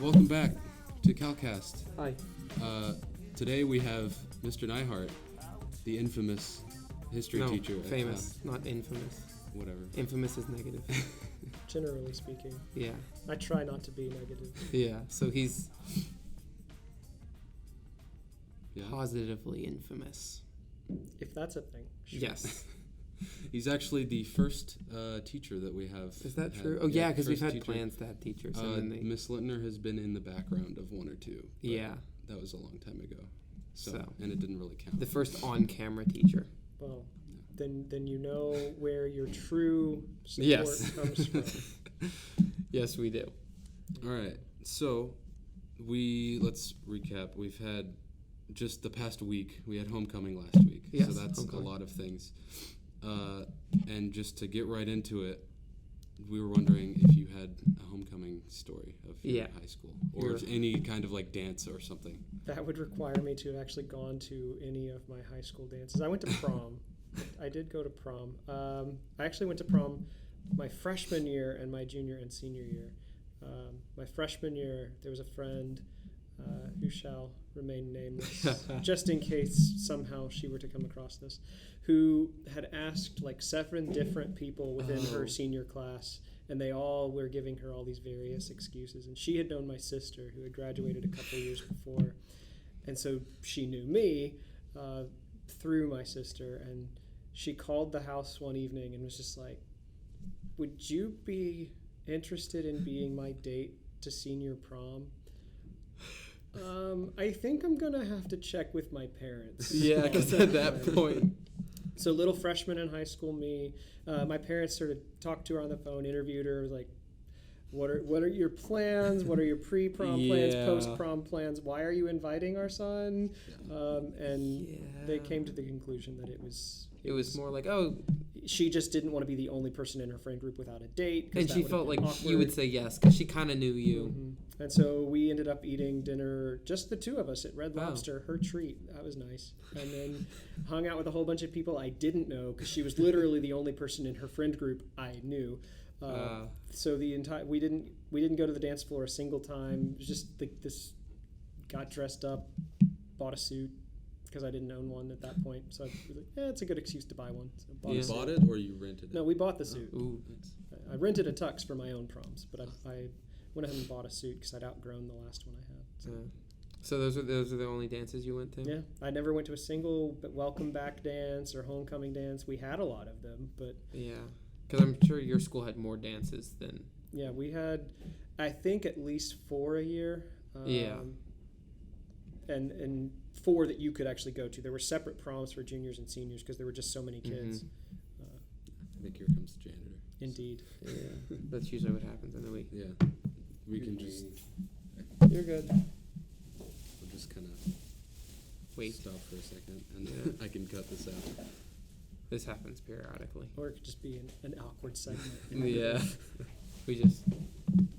Welcome back to CALcast. Hi. Today we have Mr. Neyhart, the infamous history teacher. Famous, not infamous. Whatever. Infamous is negative. Generally speaking. Yeah. I try not to be negative. Yeah, so he's Yeah. positively infamous. If that's a thing. Sure. Yes. He's actually the first teacher that we have. Is that had. true? Oh, yeah, because we've first had teacher. plans to have teachers. And then they, Miss Littner has been in the background of one or two. But yeah, that was a long time ago. So. And it didn't really count. the first on-camera teacher. Well, then you know where your true support Yes. comes from. Yes, we do. All right. So let's recap. We've had just the past week. We had homecoming last week. Yes, So that's homecoming. a lot of things. And just to get right into it, we were wondering if you had a homecoming story of your high school or any kind of like dance or something. That would require me to have actually gone to any of my high school dances. I went to prom. I did go to prom. I actually went to prom my freshman year and my junior and senior year. My freshman year, there was a friend who shall remain nameless, just in case somehow she were to come across this, who had asked like 7 different people within her senior class, and they all were giving her all these various excuses. And she had known my sister, who had graduated a couple years before, and so she knew me through my sister, and she called the house one evening and was just like, "Would you be interested in being my date to senior prom?" I think I'm going to have to check with my parents. Yeah, because at that point. So little freshman in high school me, my parents sort of talked to her on the phone, interviewed her, like, what are your plans? What are your pre-prom plans, post-prom plans? Why are you inviting our son? They came to the conclusion that it was more like, oh, she just didn't want to be the only person in her friend group without a date. and she felt like awkward. you would say yes because she kind of knew you. Mm-hmm. And so we ended up eating dinner, just the two of us at Red Lobster, her treat. That was nice. And then hung out with a whole bunch of people I didn't know because she was literally the only person in her friend group I knew. So the entire we didn't go to the dance floor a single time. It was just this got dressed up, bought a suit because I didn't own one at that point. So I was like, it's a good excuse to buy one. So You bought it or you rented it? No, we bought the suit. Ooh. I rented a tux for my own proms, but I went ahead and bought a suit because I'd outgrown the last one I had. So those are the only dances you went to? Yeah, I never went to a single welcome back dance or homecoming dance. We had a lot of them, but yeah, because I'm sure your school had more dances than. Yeah, we had, I think, at least 4 a year. And 4 that you could actually go to. There were separate proms for juniors and seniors because there were just so many kids. I think here comes the janitor. Indeed. Yeah, that's usually what happens in the week. Yeah. We can just... You're good. We'll just kind of Wait. stop for a second, and I can cut this out. This happens periodically. Or it could just be an awkward segment. Yeah. We just... And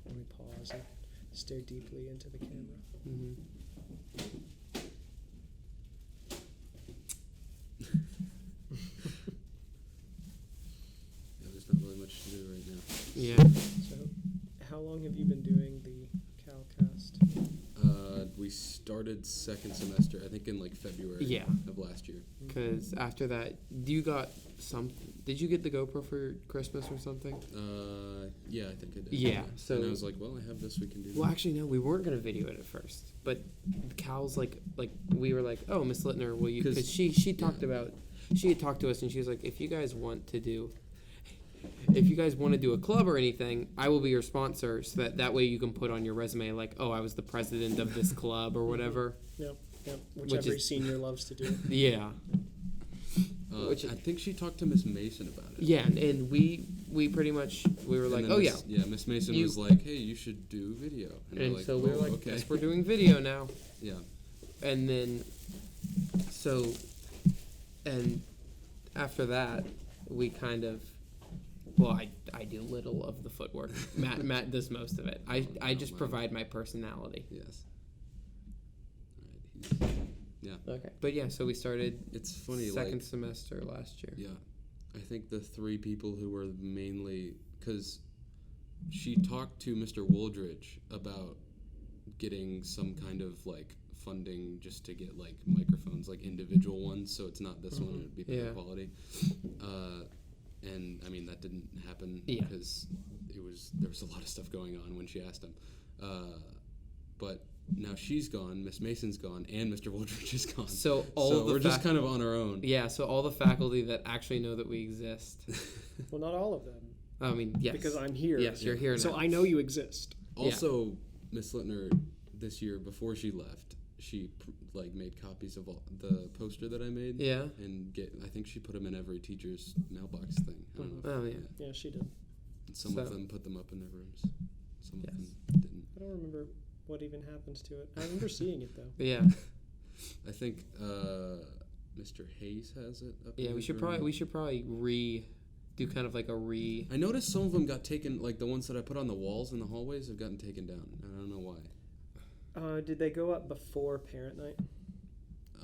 we pause and stare deeply into the camera. Mm-hmm. Yeah, there's not really much to do right now. Yeah. So, how long have you been doing the CALcast? We started second semester, I think in like February of last year. Because after that, did you get the GoPro for Christmas or something? Yeah, I think I did. Yeah. So and I was like, well, I have this, we can do Well, that. actually, no, we weren't going to video it at first. But Cal's like we were like, oh, Miss Littner, will you? Because she talked about, she had talked to us and she was like, if you guys want to do a club or anything, I will be your sponsor, so that way you can put on your resume like, oh, I was the president of this club or whatever. Yep, which every senior loves to do. Yeah. I think she talked to Miss Mason about it. Yeah, and we pretty much, we were like, oh, yeah. Yeah, Miss Mason was like, hey, you should do video. And we're like, so we were like, okay. yes, we're doing video now. Yeah. And then, and after that, we kind of, well, I do little of the footwork. Matt does most of it. I just provide my personality. Yes. All right. Yeah. Okay. But yeah, so we started. It's funny. Second semester last year. Yeah, I think the 3 people who were mainly, because she talked to Mr. Wooldridge about getting some kind of like funding just to get like microphones, like individual ones, so it's not this one, it'd be better quality. And I mean that didn't happen because there was a lot of stuff going on when she asked him. But now she's gone, Miss Mason's gone, and Mr. Wooldridge is gone. So we're just kind of on our own. Yeah, so all the faculty that actually know that we exist. Well, not all of them. I mean, yes. Because I'm here. Yes, you're here now. So I know you exist. Also, Miss Littner, this year, before she left, she made copies of all the poster that I made. Yeah. And I think she put them in every teacher's mailbox thing. I don't know. Oh, yeah. Yeah, she did. And some of them put them up in their rooms. Some of them didn't. I don't remember what even happens to it. I remember seeing it, though. Yeah. I think Mr. Hayes has it up Yeah, in we his should room. probably do kind of like a I noticed some of them got taken, like the ones that I put on the walls in the hallways have gotten taken down. I don't know why. Did they go up before parent night?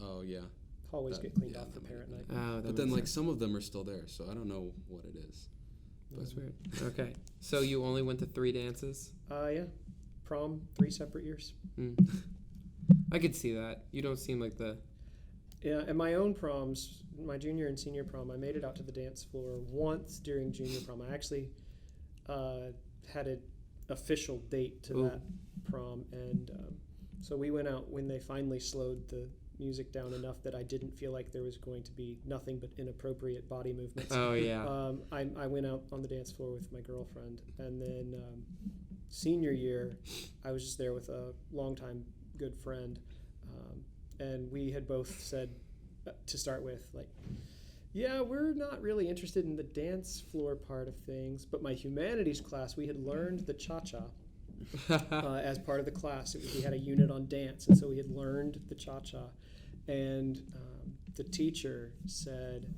Oh, yeah. Hallways get cleaned off for parent night. Oh, but then, some of them are still there, so I don't know what it is. That's weird. Okay. So you only went to 3 dances? Yeah. Prom, 3 separate years. I could see that. You don't seem like the... Yeah, and my own proms, my junior and senior prom, I made it out to the dance floor once during junior prom. I actually had an official date to that prom, and so we went out when they finally slowed the music down enough that I didn't feel like there was going to be nothing but inappropriate body movements. Oh, yeah. I went out on the dance floor with my girlfriend, and then senior year, I was just there with a longtime good friend, and we had both said to start with, like, yeah, we're not really interested in the dance floor part of things, but my humanities class, we had learned the cha-cha as part of the class. We had a unit on dance, and so we had learned the cha-cha, and the teacher said,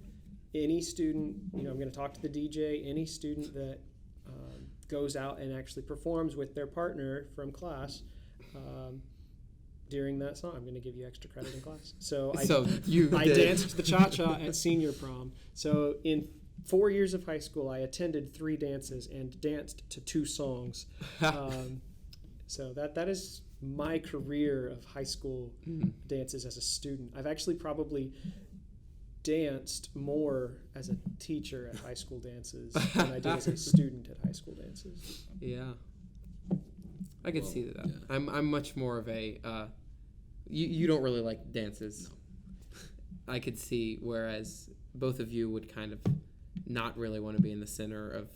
any student, I'm going to talk to the DJ, any student that goes out and actually performs with their partner from class during that song, I'm going to give you extra credit in class. So I danced the cha-cha at senior prom. So in 4 years of high school, I attended 3 dances and danced to 2 songs. So that is my career of high school dances as a student. I've actually probably danced more as a teacher at high school dances than I did as a student at high school dances. Yeah. I could see that. Yeah. I'm much more of a you don't really like dances. No. I could see, whereas both of you would kind of not really want to be in the center of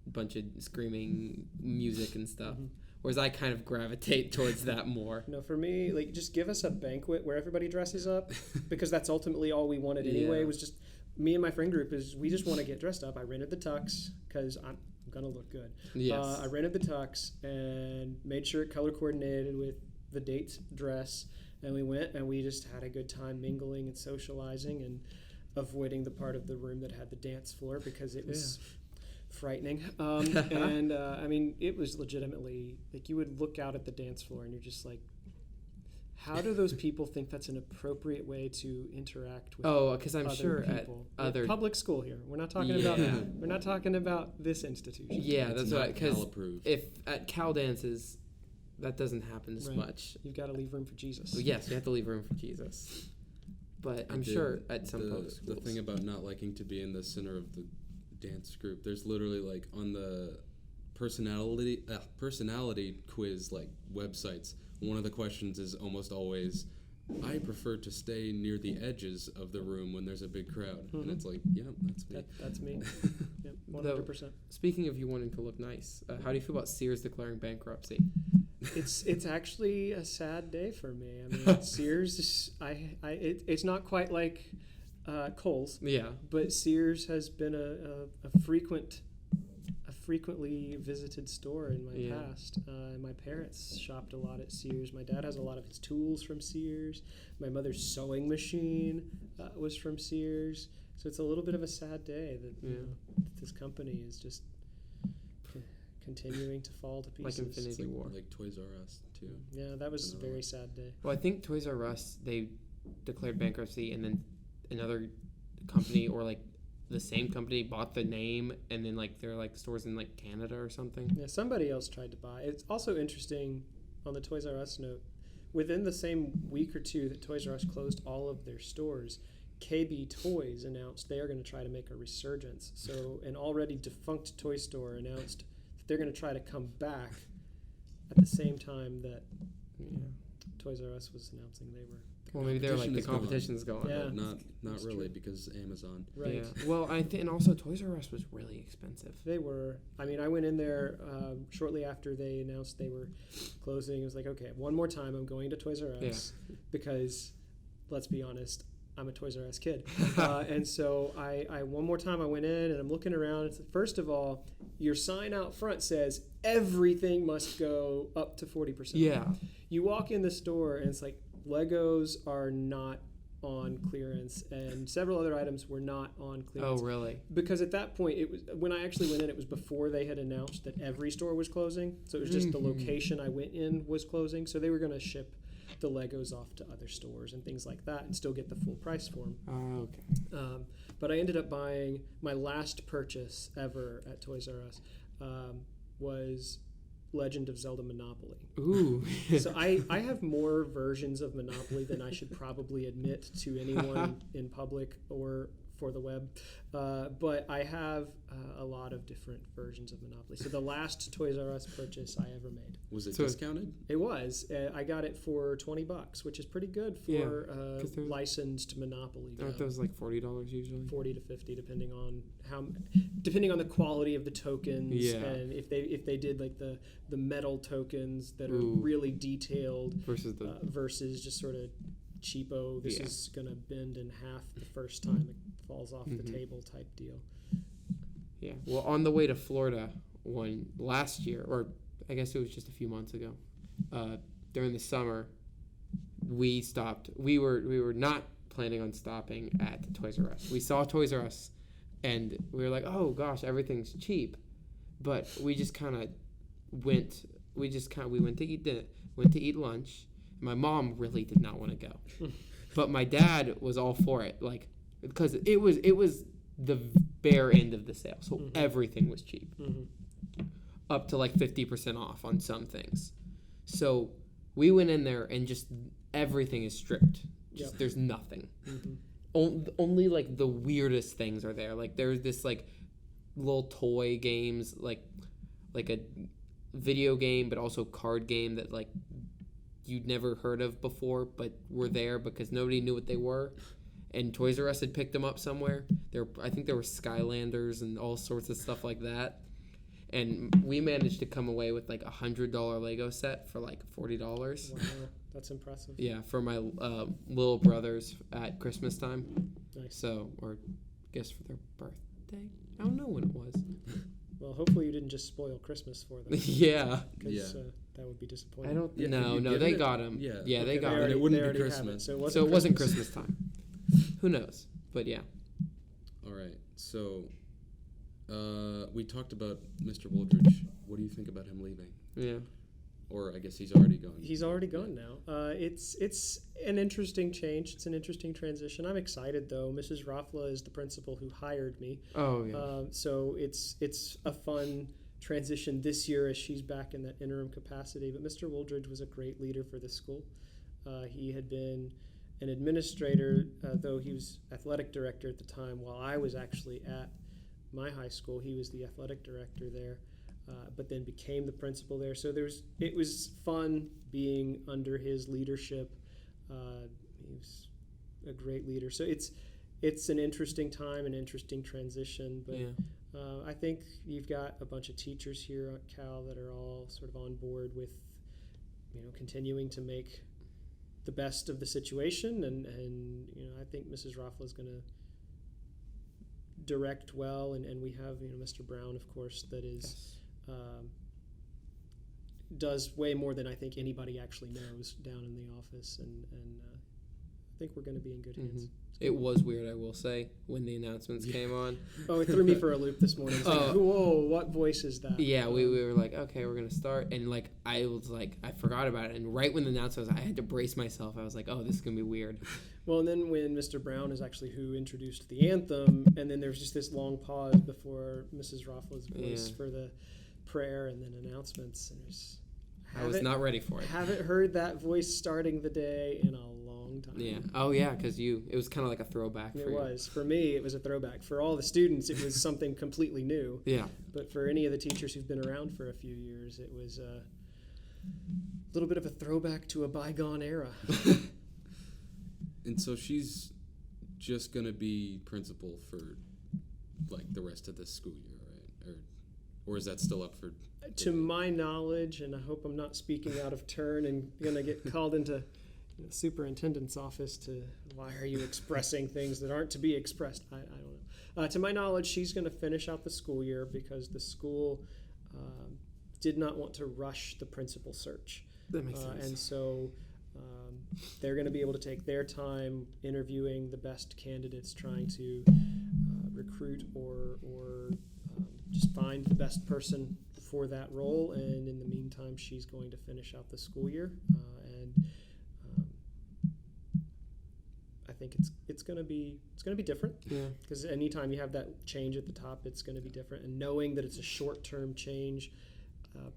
a bunch of screaming music and stuff. Whereas I kind of gravitate towards that more. No, for me, like, just give us a banquet where everybody dresses up, because that's ultimately all we wanted anyway. It was just me and my friend group we just want to get dressed up. I rented the tux because I'm gonna look good. Yes. I rented the tux and made sure it color coordinated with the date's dress, and we went and we just had a good time mingling and socializing and avoiding the part of the room that had the dance floor because it was frightening. And I mean, it was legitimately like you would look out at the dance floor and you're just like, how do those people think that's an appropriate way to interact with because I'm sure people? At other public school here. We're not talking about that. We're not talking about this institution. Yeah, that's right. Because approved. If at Cal dances, that doesn't happen as much. You've got to leave room for Jesus. Well, yes, you have to leave room for Jesus. But I'm sure at some public schools. The thing about not liking to be in the center of the dance group, there's literally like on the personality quiz like websites, one of the questions is almost always, I prefer to stay near the edges of the room when there's a big crowd. And it's like, yeah, that's me. That's me. Yep, 100%. Speaking of you wanting to look nice, how do you feel about Sears declaring bankruptcy? It's actually a sad day for me. I mean, Sears, it's not quite like Kohl's. Yeah. But Sears has been a frequently visited store in my past. My parents shopped a lot at Sears. My dad has a lot of his tools from Sears. My mother's sewing machine was from Sears. So it's a little bit of a sad day that this company is just continuing to fall to pieces. Like Infinity War. Like Toys R Us, too. Yeah, that was a very sad day. Well, I think Toys R Us, they declared bankruptcy, and then another company or like the same company bought the name, and then like they're like stores in like Canada or something. Yeah, somebody else tried to buy. It's also interesting on the Toys R Us note. Within the same week or two that Toys R Us closed all of their stores, KB Toys announced they are going to try to make a resurgence. So an already defunct toy store announced that they're going to try to come back at the same time that Toys R Us was announcing they were. Well, maybe they're like the competition's going. Yeah, not really because Amazon. Right. Yeah. Well, I think, and also Toys R Us was really expensive. They were. I mean, I went in there shortly after they announced they were closing. It was like, okay, one more time, I'm going to Toys R Us because, let's be honest, I'm a Toys R Us kid. And so I one more time I went in and I'm looking around. It's, first of all, your sign out front says everything must go up to 40%. Yeah. You walk in the store and it's like Legos are not on clearance and several other items were not on clearance. Oh, really? Because at that point, it was when I actually went in, it was before they had announced that every store was closing. So it was just the location I went in was closing. So they were going to ship the Legos off to other stores and things like that and still get the full price for them. Oh, okay. But I ended up buying my last purchase ever at Toys R Us was Legend of Zelda Monopoly. Ooh. So I have more versions of Monopoly than I should probably admit to anyone in public or for the web. But I have a lot of different versions of Monopoly. So the last Toys R Us purchase I ever made. Was it discounted? It was. I got it for $20, which is pretty good for licensed Monopoly. Aren't those like $40 usually? $40 to $50, depending on the quality of the tokens, and if they did like the metal tokens that are really detailed versus just sort of cheapo. This is gonna bend in half the first time it falls off the table type deal. Yeah. Well, on the way to Florida last year, or I guess it was just a few months ago, during the summer, we stopped. We were not planning on stopping at Toys R Us. We saw Toys R Us, and we were like, "Oh gosh, everything's cheap," but we just kind of went. We went to eat lunch. My mom really did not want to go, but my dad was all for it, like because it was the bare end of the sale, so everything was cheap, up to like 50% off on some things. So we went in there and just everything is stripped. Just there's nothing. Only like the weirdest things are there. Like there's this like little toy games, like a video game, but also card game that like you'd never heard of before, but were there because nobody knew what they were. And Toys R Us had picked them up somewhere. I think there were Skylanders and all sorts of stuff like that. And we managed to come away with like $100 Lego set for like $40. Wow, that's impressive. Yeah, for my little brothers at Christmas time. Nice. So, or I guess for their birthday. I don't know when it was. Well, hopefully you didn't just spoil Christmas for them. Yeah. Because that would be disappointing. I don't. No, they got them. Yeah, they got them. It wouldn't be Christmas. So it wasn't Christmas time. Who knows? But yeah. All right. So we talked about Mr. Wooldridge. What do you think about him leaving? Yeah. Or I guess he's already gone. He's already gone now. It's an interesting change. It's an interesting transition. I'm excited though. Mrs. Raffla is the principal who hired me. Oh yeah. So it's a fun transition this year as she's back in that interim capacity. But Mr. Wooldridge was a great leader for the school. He had been an administrator, though he was athletic director at the time. While I was actually at my high school, he was the athletic director there. But then became the principal there. So it was fun being under his leadership. He was a great leader. So it's an interesting time, an interesting transition. But I think you've got a bunch of teachers here at Cal that are all sort of on board with, continuing to make the best of the situation. And I think Mrs. Raffla is going to direct well. And we have, Mr. Brown, of course, that is... does way more than I think anybody actually knows down in the office, and I think we're going to be in good hands. It was weird, I will say, when the announcements came on. Oh, it threw me for a loop this morning. It's like, whoa, what voice is that? Yeah, we were like, okay, we're going to start, and like I was like, I forgot about it, and right when the announcement was, I had to brace myself. I was like, oh, this is going to be weird. Well, and then when Mr. Brown is actually who introduced the anthem, and then there's just this long pause before Mrs. Roffla's voice for the prayer and then announcements. And I was not ready for it. Haven't heard that voice starting the day in a long time. Yeah. Oh, yeah, because it was kind of like a throwback for you. It was. For me, it was a throwback. For all the students, it was something completely new. Yeah. But for any of the teachers who've been around for a few years, it was a little bit of a throwback to a bygone era. And so she's just going to be principal for, like, the rest of this school year, right? Or is that still up for... To my knowledge, and I hope I'm not speaking out of turn and going to get called into the superintendent's office to, why are you expressing things that aren't to be expressed? I don't know. To my knowledge, she's going to finish out the school year because the school did not want to rush the principal search. That makes sense. And so they're going to be able to take their time interviewing the best candidates, trying to recruit or just find the best person for that role. And in the meantime, she's going to finish out the school year. And I think it's going to be different. Yeah. Because anytime you have that change at the top, it's going to be different. And knowing that it's a short-term change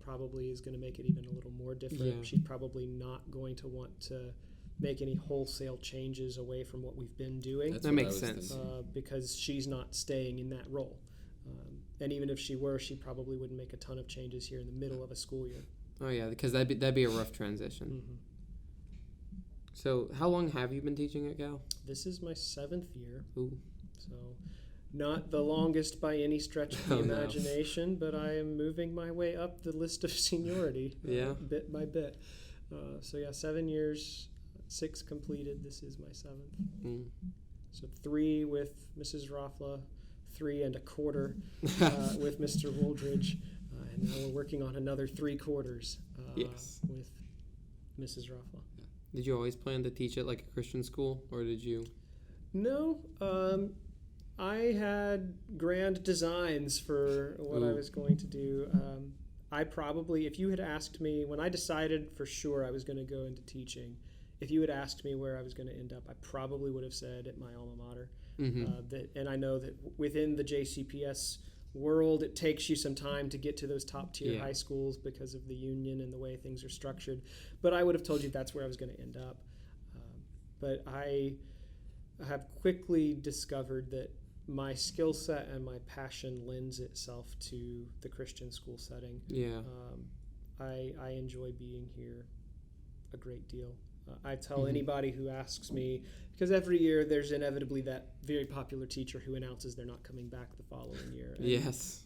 probably is going to make it even a little more different. Yeah. She's probably not going to want to make any wholesale changes away from what we've been doing. That makes sense. Because she's not staying in that role. And even if she were, she probably wouldn't make a ton of changes here in the middle of a school year. Oh, yeah, because that'd be a rough transition. Mm-hmm. So how long have you been teaching at Cal? This is my 7th year. Ooh. So not the longest by any stretch of the imagination, but I am moving my way up the list of seniority bit by bit. So 7 years, 6 completed. This is my 7th. Mm. So 3 with Mrs. Roffla, 3 1/4 with Mr. Wooldridge, and now we're working on another 3 quarters with Mrs. Roffla. Did you always plan to teach at like a Christian school, or did you? No, I had grand designs for what I was going to do. I probably, if you had asked me, when I decided for sure I was going to go into teaching, if you had asked me where I was going to end up, I probably would have said at my alma mater. Mm-hmm. And I know that within the JCPS world, it takes you some time to get to those top tier high schools because of the union and the way things are structured. But I would have told you that's where I was going to end up. But I have quickly discovered that my skill set and my passion lends itself to the Christian school setting. Yeah. I enjoy being here a great deal. I tell anybody who asks me, because every year there's inevitably that very popular teacher who announces they're not coming back the following year. And, yes.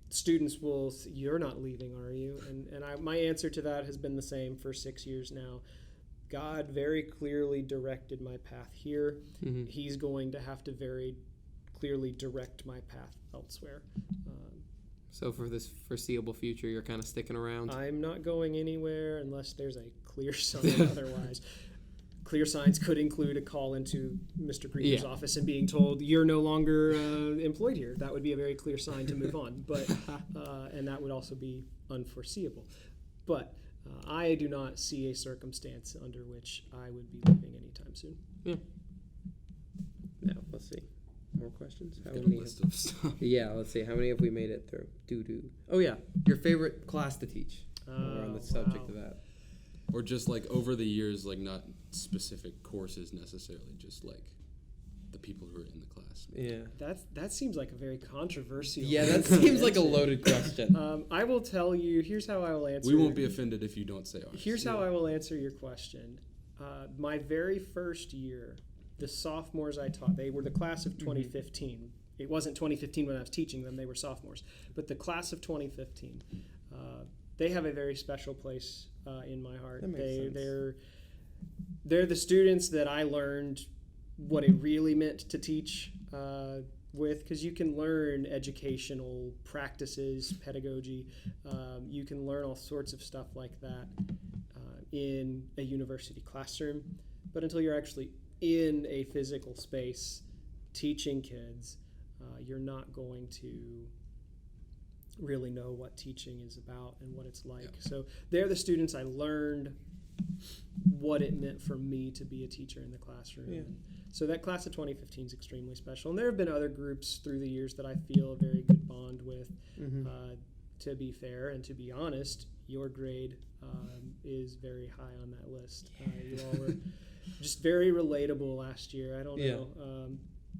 Students will say, "You're not leaving, are you?" And my answer to that has been the same for 6 years now. God very clearly directed my path here. Mm-hmm. He's going to have to very clearly direct my path elsewhere. So for this foreseeable future, you're kind of sticking around? I'm not going anywhere unless there's a clear sign otherwise. Clear signs could include a call into Mr. Greener's office and being told, you're no longer employed here. That would be a very clear sign to move on. But and that would also be unforeseeable. But I do not see a circumstance under which I would be leaving anytime soon. Yeah. Now, let's see. More questions? Got a list of stuff. Yeah, let's see. How many have we made it through? Oh, yeah. Your favorite class to teach? We're on the subject of that. Or just like over the years, like not specific courses necessarily, just like the people who are in the class. Yeah. That seems like a very controversial. Yeah, that seems like a loaded question. I will tell you. Here's how I will answer. We won't be offended if you don't say ours. Here's how I will answer your question. My very first year, the sophomores I taught, they were the class of 2015. It wasn't 2015 when I was teaching them; they were sophomores. But the class of 2015, they have a very special place in my heart. That makes sense. They're the students that I learned what it really meant to teach with, because you can learn educational practices, pedagogy. You can learn all sorts of stuff like that in a university classroom, but until you're actually in a physical space teaching kids, you're not going to really know what teaching is about and what it's like. So they're the students I learned what it meant for me to be a teacher in the classroom. Yeah. So that class of 2015 is extremely special. And there have been other groups through the years that I feel a very good bond with. To be fair and to be honest, your grade is very high on that list. You all were just very relatable last year. I don't know,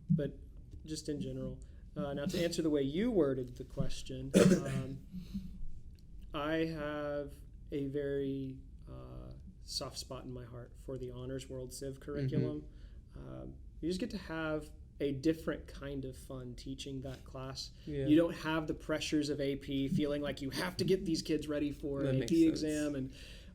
but just in general. Now, to answer the way you worded the question, I have a very soft spot in my heart for the Honors World Civ curriculum. You just get to have a different kind of fun teaching that class. You don't have the pressures of AP, feeling like you have to get these kids ready for an AP exam and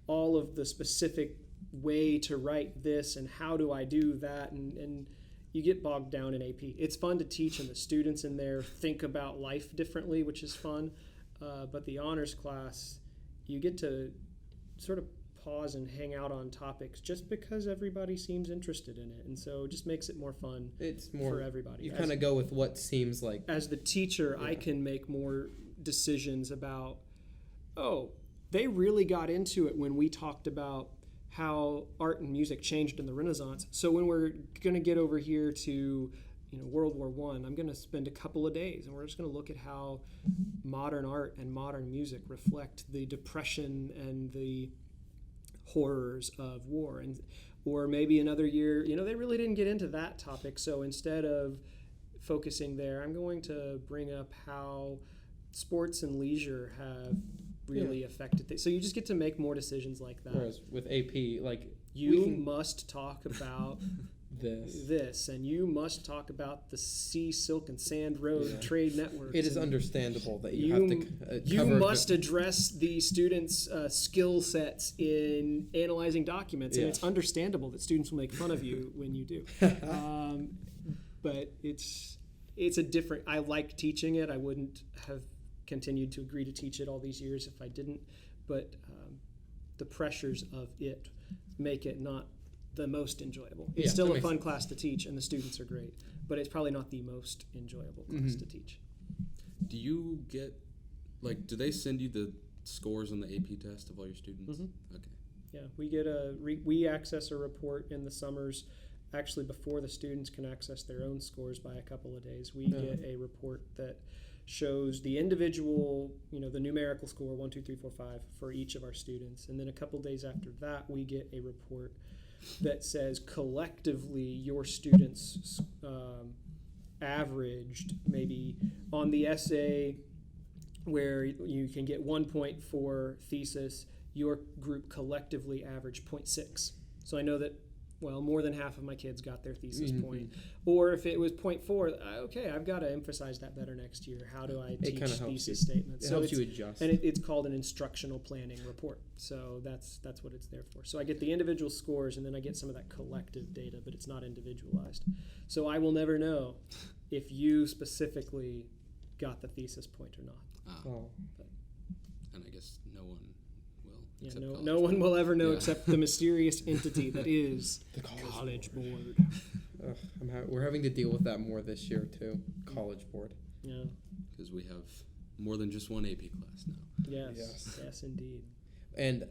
all of the specific way to write this and how do I do that, and you get bogged down in AP. It's fun to teach, and the students in there think about life differently, which is fun. But the honors class, you get to sort of pause and hang out on topics just because everybody seems interested in it, and so it just makes it more fun. It's more for everybody. You kind of go with what seems like. As the teacher, I can make more decisions about, they really got into it when we talked about how art and music changed in the Renaissance. So when we're going to get over here to World War I, I'm going to spend a couple of days and we're just going to look at how modern art and modern music reflect the depression and the horrors of war. Or maybe another year, they really didn't get into that topic. So instead of focusing there, I'm going to bring up how sports and leisure have really affected things. So you just get to make more decisions like that. Whereas with AP, you must talk about this, and you must talk about the Sea, Silk, and Sand Road trade networks. It is understandable that you have to you must address the students' skill sets in analyzing documents, and it's understandable that students will make fun of you when you do. But it's a different. I like teaching it. I wouldn't have continued to agree to teach it all these years if I didn't. But the pressures of it make it not the most enjoyable. It's still a fun class to teach, and the students are great, but it's probably not the most enjoyable class to teach. Do you get, do they send you the scores on the AP test of all your students? Okay. Yeah, we get we access a report in the summers, actually before the students can access their own scores by a couple of days. We get a report that shows the individual, the numerical score, 1, 2, 3, 4, 5 for each of our students. And then a couple days after that, we get a report that says collectively your students averaged maybe on the essay where you can get 1 point for thesis, your group collectively averaged 0.6. So I know that, more than half of my kids got their thesis point. Or if it was 0.4, okay, I've got to emphasize that better next year. How do I teach thesis statements? It helps you adjust. And it's called an instructional planning report. So that's what it's there for. So I get the individual scores, and then I get some of that collective data, but it's not individualized. So I will never know if you specifically got the thesis point or not. And I guess no one will. Yeah, no one will ever know except the mysterious entity that is the College Board. We're having to deal with that more this year too. College Board. Yeah. Because we have more than just one AP class now. Yes, indeed. And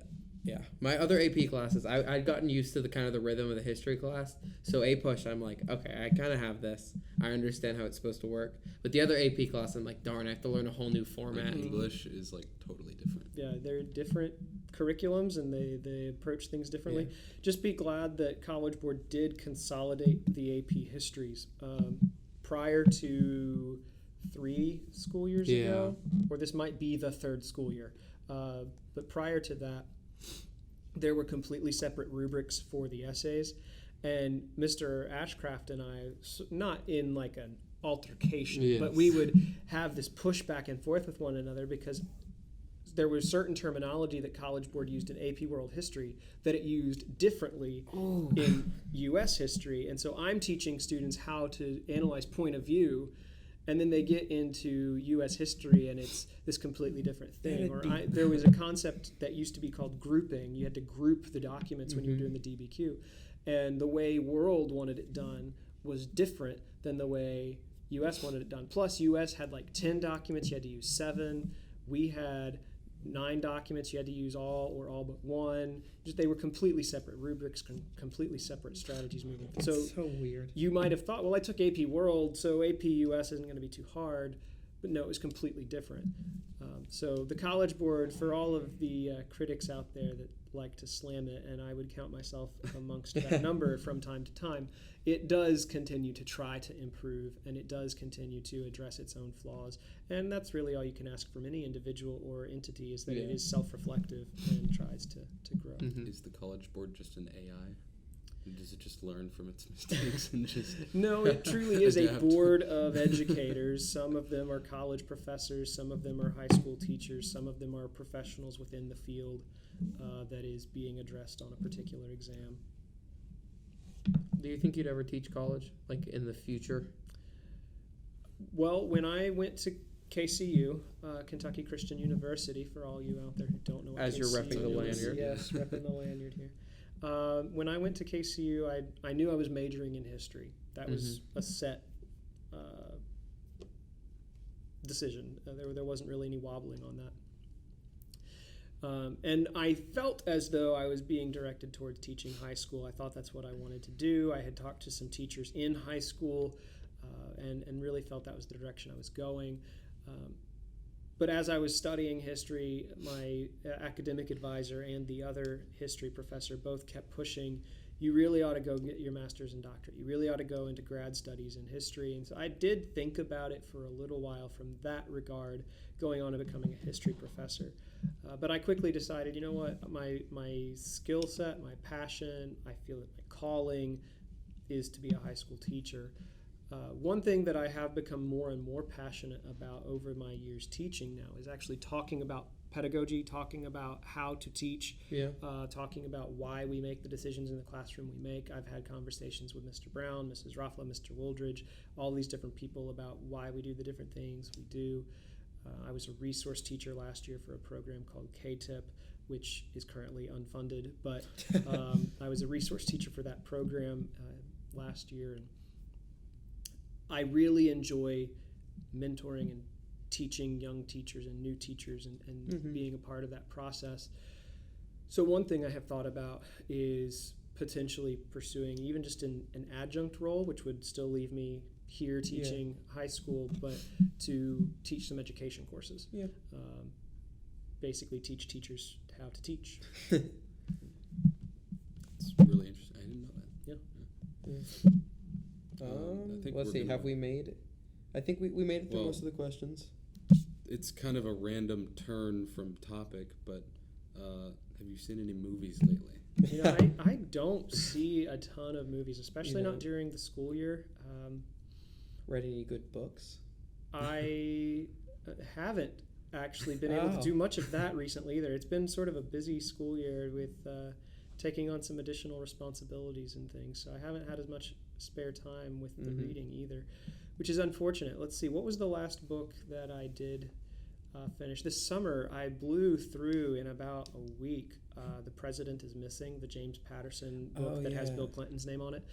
my other AP classes, I'd gotten used to the rhythm of the history class. So A-Push, I'm like, okay, I kind of have this. I understand how it's supposed to work. But the other AP class, I'm like, darn, I have to learn a whole new format. English is totally different. Yeah, they're different curriculums, and they approach things differently. Just be glad that College Board did consolidate the AP histories. Prior to 3 school years ago, or this might be the 3rd school year, but prior to that, there were completely separate rubrics for the essays, and Mr. Ashcraft and I, not in an altercation, but we would have this push back and forth with one another because there was certain terminology that College Board used in AP World History that it used differently in U.S. history. And so I'm teaching students how to analyze point of view, and then they get into U.S. history, and it's this completely different thing. Or there was a concept that used to be called grouping. You had to group the documents when you were doing the DBQ. And the way World wanted it done was different than the way U.S. wanted it done. Plus, U.S. had 10 documents. You had to use 7. We had 9 documents. You had to use all or all but one. They were completely separate rubrics, completely separate strategies moving. So weird. You might have thought, well, I took AP World, so AP US isn't going to be too hard. But no, it was completely different. So the College Board, for all of the critics out there that like to slam it, and I would count myself amongst that number from time to time, it does continue to try to improve, and it does continue to address its own flaws. And that's really all you can ask from any individual or entity, is that it is self-reflective and tries to grow. Mm-hmm. Is the College Board just an AI? Does it just learn from its mistakes and just No, it truly is adapt? A board of educators. Some of them are college professors, some of them are high school teachers, some of them are professionals within the field that is being addressed on a particular exam. Do you think you'd ever teach college, like in the future? Well, when I went to KCU, Kentucky Christian University, for all you out there who don't know what As KCU you're repping the is, lanyard. yes, repping the lanyard here. When I went to KCU, I knew I was majoring in history. That was a set decision. There wasn't really any wobbling on that. And I felt as though I was being directed towards teaching high school. I thought that's what I wanted to do. I had talked to some teachers in high school and really felt that was the direction I was going. But as I was studying history, my academic advisor and the other history professor both kept pushing, you really ought to go get your master's and doctorate. You really ought to go into grad studies in history. And so I did think about it for a little while from that regard, going on to becoming a history professor. But I quickly decided, you know what, my skill set, my passion, I feel that my calling is to be a high school teacher. One thing that I have become more and more passionate about over my years teaching now is actually talking about pedagogy, talking about how to teach, talking about why we make the decisions in the classroom we make. I've had conversations with Mr. Brown, Mrs. Ruffla, Mr. Wooldridge, all these different people about why we do the different things we do. I was a resource teacher last year for a program called CALcast, which is currently unfunded, but I was a resource teacher for that program last year, and I really enjoy mentoring and teaching young teachers and new teachers and being a part of that process. So one thing I have thought about is potentially pursuing even just an adjunct role, which would still leave me here teaching high school, but to teach some education courses. Basically teach teachers how to teach. It's really interesting. I didn't know that. Let's see. Have we made it? I think we made it through most of the questions. It's kind of a random turn from topic, but have you seen any movies lately? You know, I don't see a ton of movies, especially not during the school year. Read any good books? I haven't actually been able to do much of that recently either. It's been sort of a busy school year with taking on some additional responsibilities and things, so I haven't had as much spare time with the reading either, which is unfortunate. Let's see, what was the last book that I did finish? This summer I blew through in about a week The President is Missing, the James Patterson book that has Bill Clinton's name on it.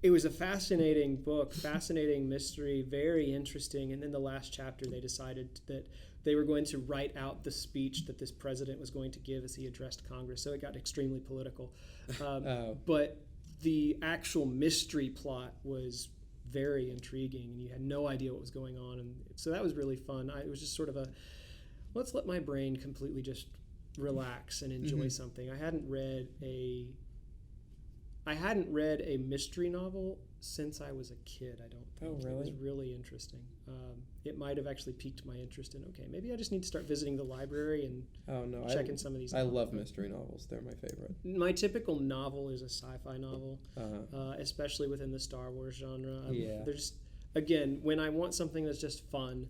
It was a fascinating book, fascinating mystery, very interesting, and then the last chapter they decided that they were going to write out the speech that this president was going to give as he addressed Congress, so it got extremely political. But the actual mystery plot was very intriguing, and you had no idea what was going on, and so that was really fun. It was just sort of let's let my brain completely just relax and enjoy something. I hadn't read a mystery novel since I was a kid, I don't think. Oh, really? It was really interesting. It might have actually piqued my interest in, okay, maybe I just need to start visiting the library and checking some of these. I love mystery novels. They're my favorite. My typical novel is a sci-fi novel, especially within the Star Wars genre. There's, again, when I want something that's just fun,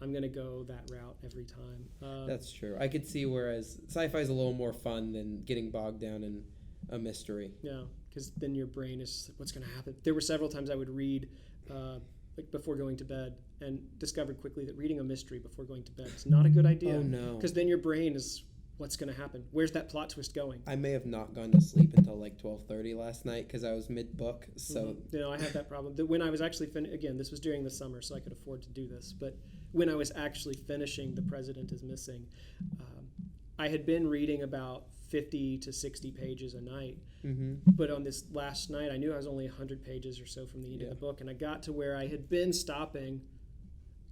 I'm going to go that route every time. That's true. I could see whereas sci-fi is a little more fun than getting bogged down in a mystery. Yeah, because then your brain is, what's going to happen? There were several times I would read like before going to bed and discovered quickly that reading a mystery before going to bed is not a good idea. Oh, no. Because then your brain is what's going to happen? Where's that plot twist going? I may have not gone to sleep until like 12:30 last night because I was mid-book. So I had that problem. When I was actually again, this was during the summer, so I could afford to do this. But when I was actually finishing The President is Missing, I had been reading about 50 to 60 pages a night. But on this last night, I knew I was only 100 pages or so from the end of the book, and I got to where I had been stopping.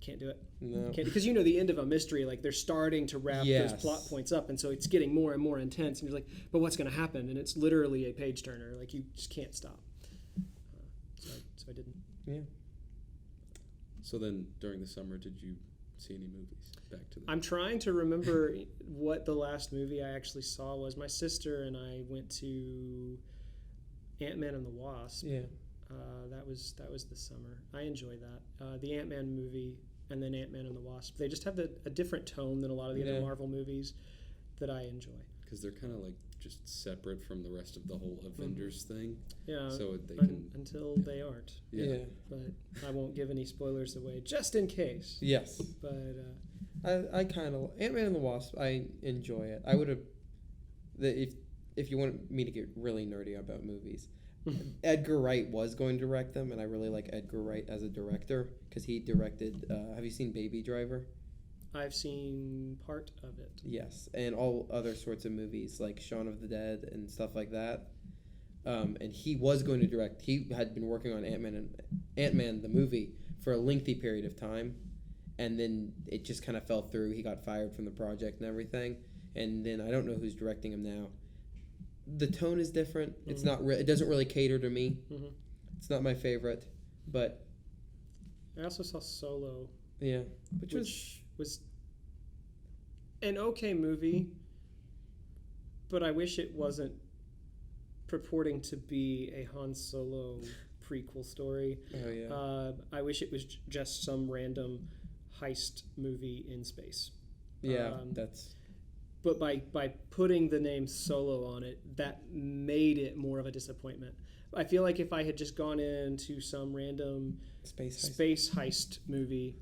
Can't do it. No. Because the end of a mystery, like they're starting to wrap those plot points up, and so it's getting more and more intense, and you're like, but what's going to happen? And it's literally a page turner. Like, you just can't stop. So I didn't. Yeah. So then, during the summer, did you see any movies? Back to that. I'm trying to remember what the last movie I actually saw was. My sister and I went to Ant-Man and the Wasp. Yeah. That was the summer. I enjoy that. The Ant-Man movie and then Ant-Man and the Wasp. They just have a different tone than a lot of the other Marvel movies that I enjoy. Because they're kind of like just separate from the rest of the whole Avengers thing. Yeah. So they can until they aren't. Yeah. But I won't give any spoilers away, just in case. Yes. But I kind of Ant-Man and the Wasp. I enjoy it. I would have if you want me to get really nerdy about movies. Edgar Wright was going to direct them, and I really like Edgar Wright as a director because he directed. Have you seen Baby Driver? I've seen part of it. Yes, and all other sorts of movies like Shaun of the Dead and stuff like that. And he was going to direct. He had been working on Ant-Man the movie for a lengthy period of time, and then it just kind of fell through. He got fired from the project and everything, and then I don't know who's directing him now. The tone is different. It's not. It doesn't really cater to me. It's not my favorite, but I also saw Solo. Yeah, which was an okay movie, but I wish it wasn't purporting to be a Han Solo prequel story. Oh yeah. I wish it was just some random heist movie in space. Yeah, that's. But by putting the name Solo on it, that made it more of a disappointment. I feel like if I had just gone into some random space heist movie,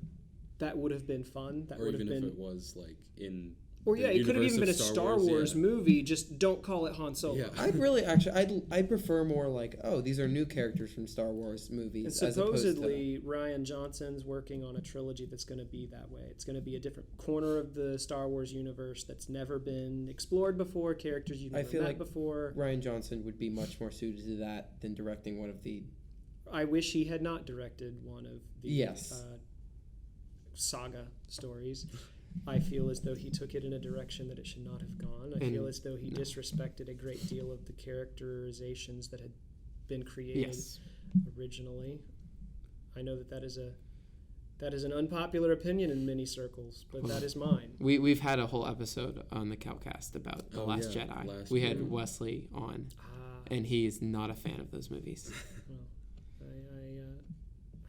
that would have been fun. That or would have even been, if it was like in. Or yeah, it could have even been a Star Wars movie. Just don't call it Han Solo. Yeah. I'd prefer more like, oh, these are new characters from Star Wars movies. And supposedly Rian Johnson's working on a trilogy that's going to be that way. It's going to be a different corner of the Star Wars universe that's never been explored before, characters you've never met before. Rian Johnson would be much more suited to that than directing one of the. I wish he had not directed one of the saga stories. I feel as though he took it in a direction that it should not have gone. I feel as though he disrespected a great deal of the characterizations that had been created originally. I know that is an unpopular opinion in many circles, but that is mine. We've had a whole episode on the CALcast about The Last Jedi. We had Wesley on, and he's not a fan of those movies. Well,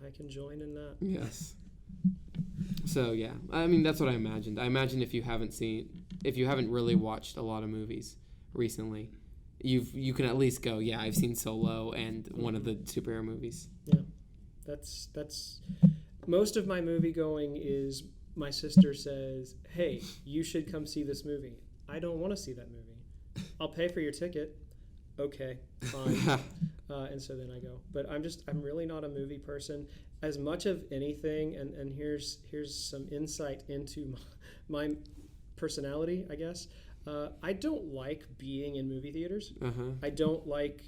I can join in that. Yes. So yeah, I mean that's what I imagined. I imagine if you haven't really watched a lot of movies recently, you can at least go, yeah, I've seen Solo and one of the superhero movies. Yeah, that's most of my movie going is my sister says, hey, you should come see this movie. I don't want to see that movie. I'll pay for your ticket. Okay, fine. And so then I go. But I'm really not a movie person. As much of anything, and here's some insight into my personality, I guess. I don't like being in movie theaters. I don't like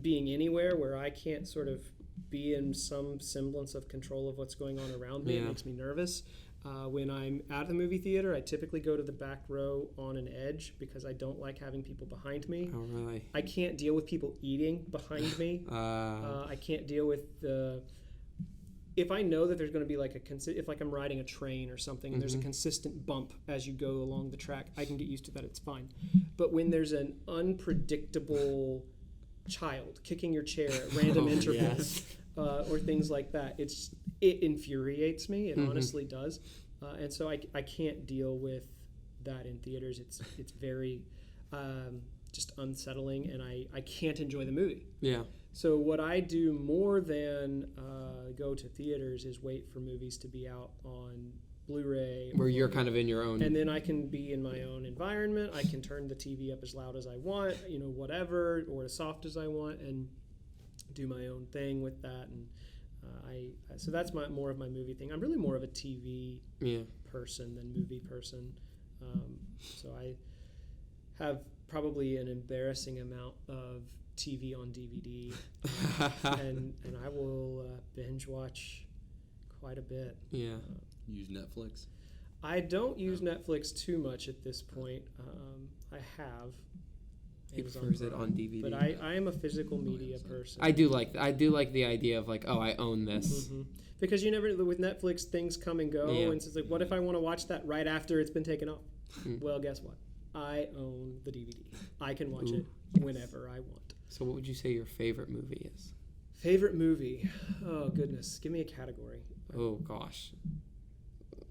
being anywhere where I can't sort of be in some semblance of control of what's going on around me. It makes me nervous. When I'm at the movie theater, I typically go to the back row on an edge because I don't like having people behind me. Oh, really? I can't deal with people eating behind me. I can't deal with if I know that there's going to be like if like I'm riding a train or something and there's a consistent bump as you go along the track, I can get used to that. It's fine. But when there's an unpredictable child kicking your chair at random intervals or things like that, it infuriates me. It honestly does. And so I can't deal with that in theaters. It's very just unsettling, and I can't enjoy the movie. Yeah. So what I do more than go to theaters is wait for movies to be out on Blu-ray. Where you're kind of in your own. And then I can be in my own environment. I can turn the TV up as loud as I want, whatever, or as soft as I want, and do my own thing with that. And so that's more of my movie thing. I'm really more of a TV person than movie person. So I have probably an embarrassing amount of TV on DVD, and I will binge watch quite a bit. Yeah. Use Netflix? I don't use Netflix too much at this point. I have. He prefers it on DVD. But I am a physical media person. I do like the idea of like, oh, I own this. Mm-hmm. Because you never, with Netflix, things come and go, and it's like, what if I want to watch that right after it's been taken off? Well, guess what? I own the DVD. I can watch it whenever I want. So what would you say your favorite movie is? Favorite movie? Oh, goodness. Give me a category. Oh, gosh.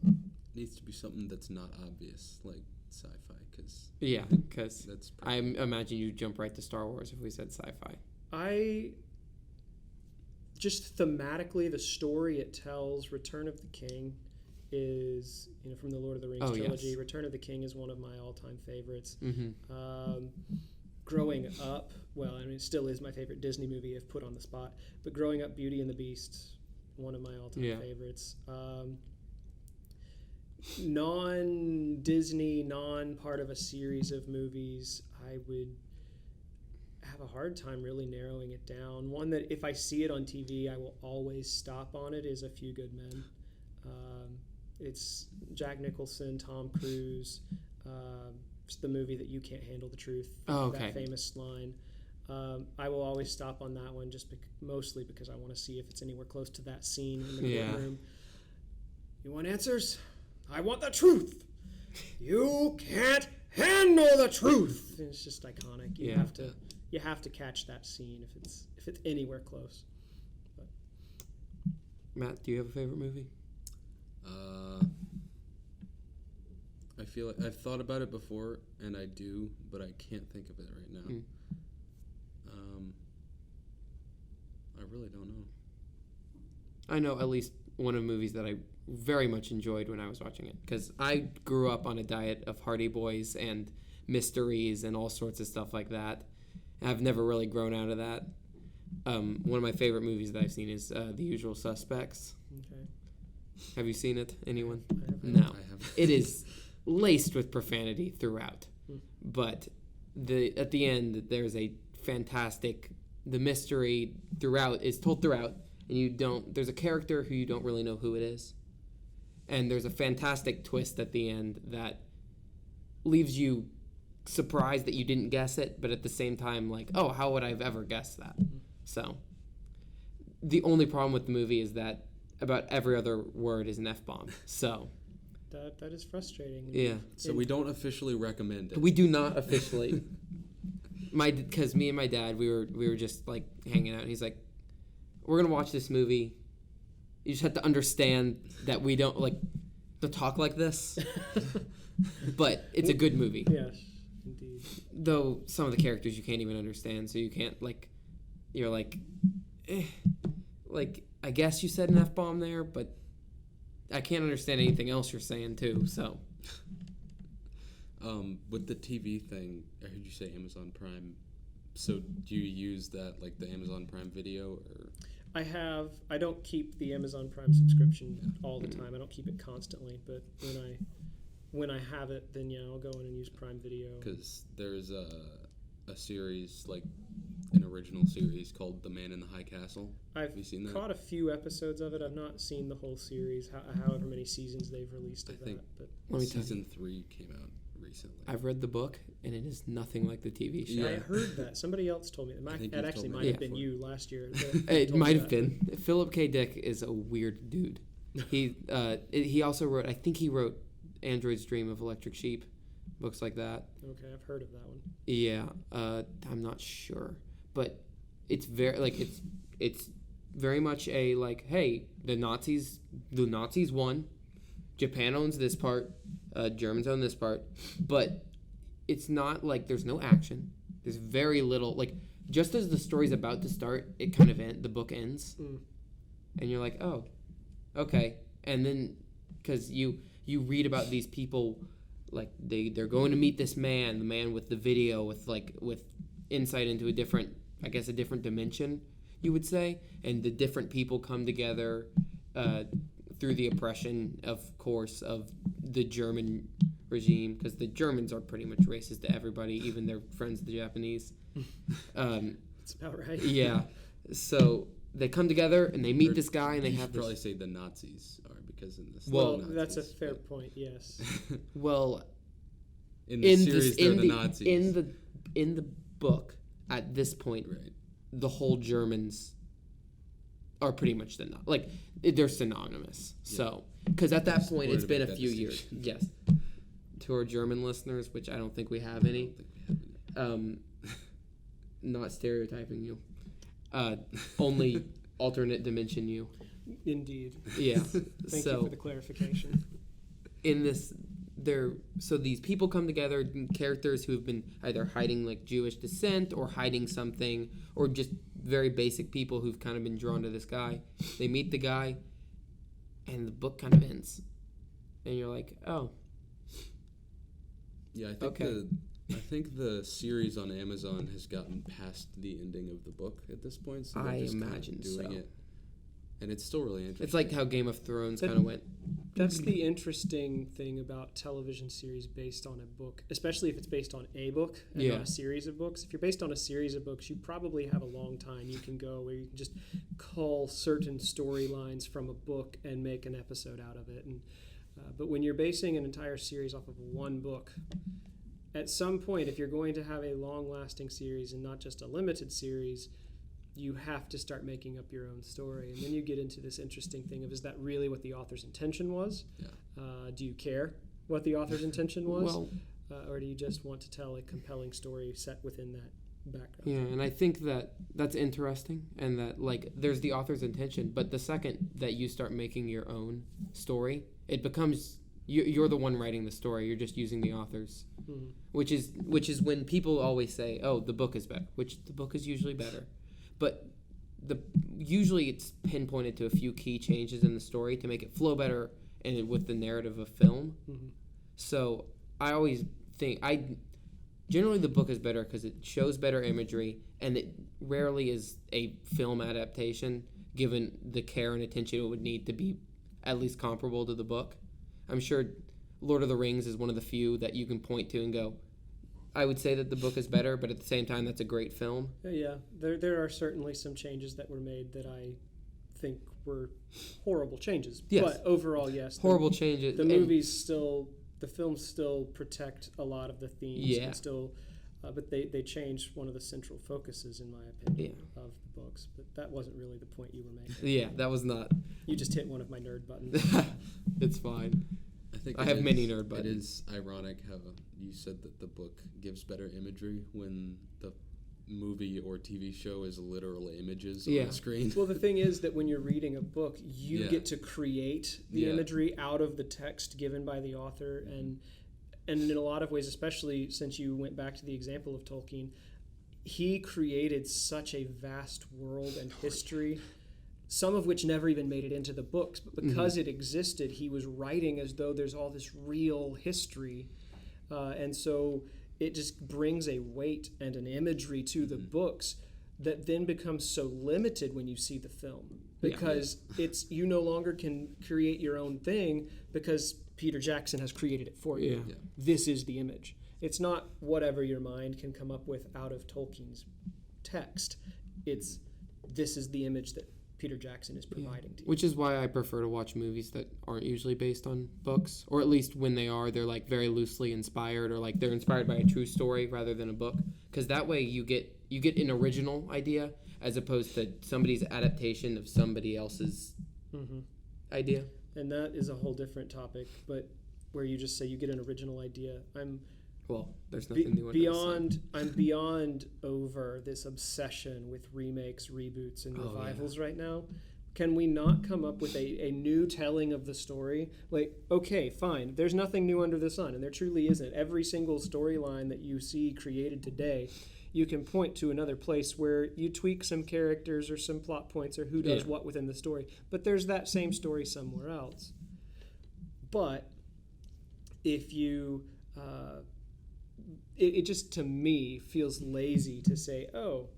It needs to be something that's not obvious, like sci-fi, because I imagine you jump right to Star Wars if we said sci-fi. Just thematically, the story it tells, Return of the King is, from the Lord of the Rings trilogy. Yes. Return of the King is one of my all-time favorites. Mm-hmm. Growing up, it still is my favorite Disney movie if put on the spot, but growing up, Beauty and the Beast, one of my all-time favorites. Non-Disney, non-part of a series of movies, I would have a hard time really narrowing it down. One that if I see it on TV, I will always stop on it is A Few Good Men. It's Jack Nicholson, Tom Cruise. It's the movie that you can't handle the truth. That famous line. I will always stop on that one mostly because I want to see if it's anywhere close to that scene in the courtroom. You want answers? I want the truth. You can't handle the truth. And it's just iconic. You have to catch that scene if it's anywhere close. But. Matt, do you have a favorite movie? I feel like I've thought about it before, and I do, but I can't think of it right now. I really don't know. I know at least one of the movies that I very much enjoyed when I was watching it, because I grew up on a diet of Hardy Boys and mysteries and all sorts of stuff like that. I've never really grown out of that. One of my favorite movies that I've seen is The Usual Suspects. Okay. Have you seen it, anyone? No. I haven't. It is laced with profanity throughout. But at the end, there's a fantastic... The mystery is told throughout, and there's a character who you don't really know who it is. And there's a fantastic twist at the end that leaves you surprised that you didn't guess it, but at the same time, like, oh, how would I have ever guessed that? So, the only problem with the movie is that about every other word is an F-bomb. So... That is frustrating. Yeah. So we don't officially recommend it. We do not officially. Because me and my dad, we were just like hanging out, and he's like, "We're gonna watch this movie. You just have to understand that we don't like to talk like this, but it's a good movie." Yes, indeed. Though some of the characters you can't even understand, so you can't you're like, I guess you said an F-bomb there, but I can't understand anything else you're saying too. So. With the TV thing, I heard you say Amazon Prime. So do you use that, like the Amazon Prime Video, or? I don't keep the Amazon Prime subscription all the time. I don't keep it constantly, but when I have it, then I'll go in and use Prime Video. Because there's a series, like an original series called The Man in the High Castle. Have you seen that? Caught a few episodes of it. I've not seen the whole series, however many seasons they've released of that. But season 3 came out recently. I've read the book, and it is nothing like the TV show. I heard that. Somebody else told me. That actually might have been you last year. It might have been. Philip K. Dick is a weird dude. He also wrote, I think he wrote Android's Dream of Electric Sheep, books like that. Okay, I've heard of that one. Yeah, I'm not sure. But it's very, it's very much a, hey, the Nazis won. Japan owns this part. Germans own this part, but it's not like there's no action. There's very little, just as the story's about to start, it kind of the book ends, and you're like, oh, okay, and then because you read about these people, like they're going to meet this man, the man with the video with insight into a different dimension, you would say, and the different people come together through the oppression, of course, of the German regime, because the Germans are pretty much racist to everybody, even their friends, the Japanese. That's about right. Yeah. So they come together and they meet this guy, and they have probably say the Nazis are, because in this. Well, Nazis, that's a fair point. Yes. Well, in the series, they're the Nazis. In the book, at this point, right, the whole Germans are pretty much they're synonymous. Yeah. So, because at that point, it's been a few years. Yes. To our German listeners, which I don't think we have any. Not stereotyping you. Only alternate dimension you. Indeed. Yeah. Thank you for the clarification. In this, so these people come together, characters who have been either hiding like Jewish descent or hiding something, or just very basic people who've kind of been drawn to this guy. They meet the guy, and the book kind of ends, and you're like, oh. Yeah, I think the series on Amazon has gotten past the ending of the book at this point. So I just imagine kind of doing so. It. And it's still really interesting. It's like how Game of Thrones kind of went. That's the interesting thing about television series based on a book, especially if it's based on a book and not a series of books. If you're based on a series of books, you probably have a long time you can go where you can just cull certain storylines from a book and make an episode out of it. And but when you're basing an entire series off of one book, at some point, if you're going to have a long-lasting series and not just a limited series, you have to start making up your own story. And then you get into this interesting thing of, is that really what the author's intention was? Yeah. Do you care what the author's intention was? Well, or do you just want to tell a compelling story set within that background? Yeah, and I think that's interesting, and that there's the author's intention, but the second that you start making your own story, it becomes you're the one writing the story. You're just using the author's, which is when people always say, "Oh, the book is better," which the book is usually better, but usually it's pinpointed to a few key changes in the story to make it flow better and with the narrative of film. Mm-hmm. So I always think generally the book is better because it shows better imagery, and it rarely is a film adaptation given the care and attention it would need to be at least comparable to the book. I'm sure Lord of the Rings is one of the few that you can point to and go, I would say that the book is better, but at the same time, that's a great film. Yeah, there are certainly some changes that were made that I think were horrible changes. Yes. But overall, yes. Horrible changes. The films still protect a lot of the themes. Yeah. And still, but they changed one of the central focuses, in my opinion, of the books. But that wasn't really the point you were making. Yeah, that was not. You just hit one of my nerd buttons. It's fine. I have many nerd buttons. It is ironic how you said that the book gives better imagery when the movie or TV show is literal images on the screen. Well, the thing is that when you're reading a book, you get to create the imagery out of the text given by the author, and in a lot of ways, especially since you went back to the example of Tolkien, he created such a vast world and history, some of which never even made it into the books, but because it existed, he was writing as though there's all this real history, and so it just brings a weight and an imagery to the books that then becomes so limited when you see the film, because it's you no longer can create your own thing because Peter Jackson has created it for you. Yeah. This is the image. It's not whatever your mind can come up with out of Tolkien's text. This is the image that Peter Jackson is providing to you. Which is why I prefer to watch movies that aren't usually based on books, or at least when they are, they're like very loosely inspired, or like they're inspired by a true story rather than a book. Because that way you get an original idea as opposed to somebody's adaptation of somebody else's idea. And that is a whole different topic, but where you just say you get an original idea. There's nothing new under the sun. I'm beyond over this obsession with remakes, reboots, and revivals right now. Can we not come up with a new telling of the story? Like, okay, fine, there's nothing new under the sun, and there truly isn't. Every single storyline that you see created today, you can point to another place where you tweak some characters or some plot points or who does what within the story, but there's that same story somewhere else. But if you, it just to me feels lazy to say, oh,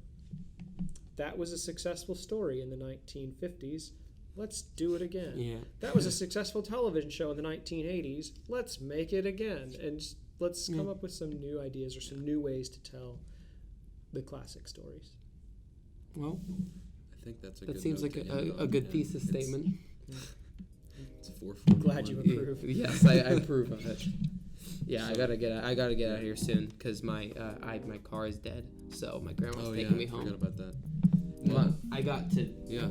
that was a successful story in the 1950s. Let's do it again. Yeah. That was a successful television show in the 1980s. Let's make it again. And let's come up with some new ideas or some new ways to tell the classic stories. Well, I think that's a that good seems note like to end a on. good Yeah, thesis statement. It's 4:41. Glad you approve. Yes, I approve of it. Yeah, I gotta get out of here soon because my car is dead. So my grandma's taking me home. I forgot about that. Well, I got to. Yeah.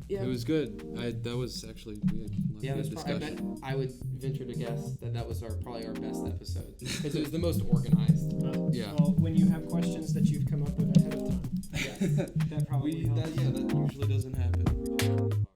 Yeah. It was good. That was actually we had a lot of good I bet discussion. I would venture to guess that was probably our best episode because it was the most organized. Yeah. Well, when you have questions that you've come up with ahead of time, that probably helps. That usually doesn't happen.